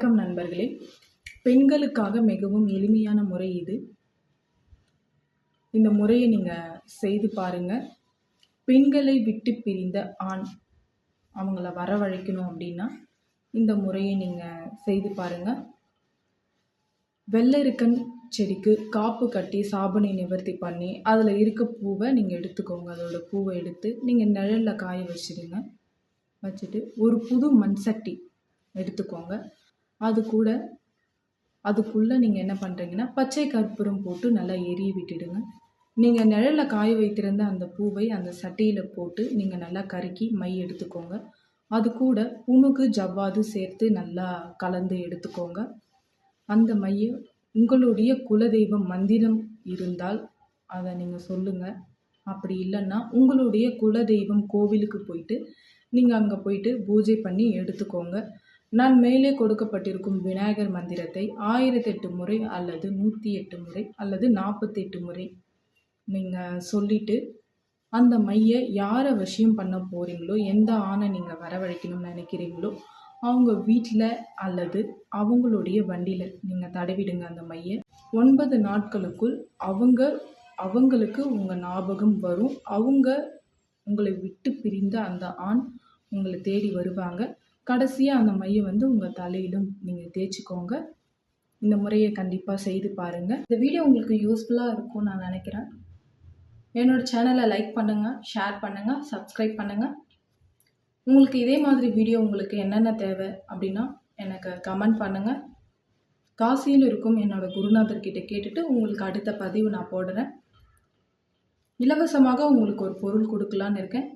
வணக்கம் நண்பர்களே. பெண்களுக்காக மிகவும் எளிமையான முறை இது. இந்த முறையை நீங்கள் செய்து பாருங்க. பெண்களை விட்டு பிரிந்த ஆண் அவங்கள வரவழைக்கணும் அப்படின்னா இந்த முறையை நீங்கள் செய்து பாருங்க. வெள்ளரிக்கன் செடிக்கு காப்பு கட்டி சாபனை நிவர்த்தி பண்ணி அதில் இருக்க பூவை நீங்கள் எடுத்துக்கோங்க. அதோட பூவை எடுத்து நீங்கள் நிழலில் காய வச்சுடுங்க. வச்சுட்டு ஒரு புது மண் சட்டி எடுத்துக்கோங்க. அதுக்குள்ளே நீங்கள் என்ன பண்ணுறீங்கன்னா பச்சை கற்பூரம் போட்டு நல்லா எரிய விட்டுடுங்க. நீங்கள் நிழலில் காய வைத்திருந்த அந்த பூவை அந்த சட்டியில் போட்டு நீங்கள் நல்லா கருக்கி மை எடுத்துக்கோங்க. அது கூட புனுகு ஜவ்வாது சேர்த்து நல்லா கலந்து எடுத்துக்கோங்க. அந்த மையை உங்களுடைய குலதெய்வம் மந்திரம் இருந்தால் அதை நீங்கள் சொல்லுங்கள். அப்படி இல்லைன்னா உங்களுடைய குலதெய்வம் கோவிலுக்கு போயிட்டு நீங்கள் அங்கே போயிட்டு பூஜை பண்ணி எடுத்துக்கோங்க. நான் மேலே கொடுக்கப்பட்டிருக்கும் விநாயகர் மந்திரத்தை 1008 முறை அல்லது 108 முறை அல்லது 48 முறை நீங்கள் சொல்லிவிட்டு அந்த மையை யாரை வசியம் பண்ண போகிறீங்களோ, எந்த ஆணை நீங்கள் வரவழைக்கணும்னு நினைக்கிறீங்களோ அவங்க வீட்டில் அல்லது அவங்களுடைய வண்டியில் நீங்கள் தடவிடுங்க. அந்த மையை 9 நாட்களுக்குள் அவங்களுக்கு உங்கள் ஞாபகம் வரும். அவங்க உங்களை விட்டு பிரிந்த அந்த ஆண் உங்களை தேடி வருவாங்க. கடைசியாக அந்த மையை உங்கள் தலையிலும் நீங்கள் தேய்ச்சிக்கோங்க. இந்த முறையை கண்டிப்பாக செய்து பாருங்கள். இந்த வீடியோ உங்களுக்கு யூஸ்ஃபுல்லாக இருக்கும்னு நான் நினைக்கிறேன். என்னோடய சேனலை லைக் பண்ணுங்கள், ஷேர் பண்ணுங்கள், சப்ஸ்கிரைப் பண்ணுங்கள். உங்களுக்கு இதே மாதிரி வீடியோ உங்களுக்கு என்னென்ன தேவை அப்படின்னா எனக்கு கமெண்ட் பண்ணுங்கள். காசியில் இருக்கும் என்னோடய குருநாதர்கிட்ட கேட்டுட்டு உங்களுக்கு அடுத்த பதிவு நான் போடுறேன். இலவசமாக உங்களுக்கு ஒரு பொருள் கொடுக்கலான்னு இருக்கேன்.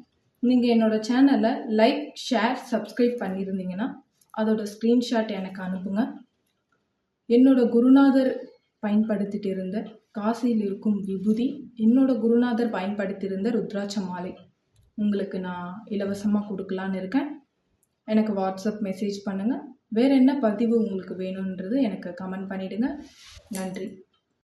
நீங்கள் என்னோடய சேனலை லைக், ஷேர், சப்ஸ்கிரைப் பண்ணியிருந்தீங்கன்னா அதோட ஸ்க்ரீன்ஷாட் எனக்கு அனுப்புங்க. என்னோடய குருநாதர் பயன்படுத்திட்டு இருந்த காசியில் இருக்கும் விபூதி, என்னோடய குருநாதர் பயன்படுத்தியிருந்த ருத்ராட்ச மாலை உங்களுக்கு நான் இலவசமாக கொடுக்கலான்னு இருக்கேன். எனக்கு வாட்ஸ்அப் மெசேஜ் பண்ணுங்கள். வேறு என்ன பதிவு உங்களுக்கு வேணுன்றது எனக்கு கமெண்ட் பண்ணிவிடுங்க. நன்றி.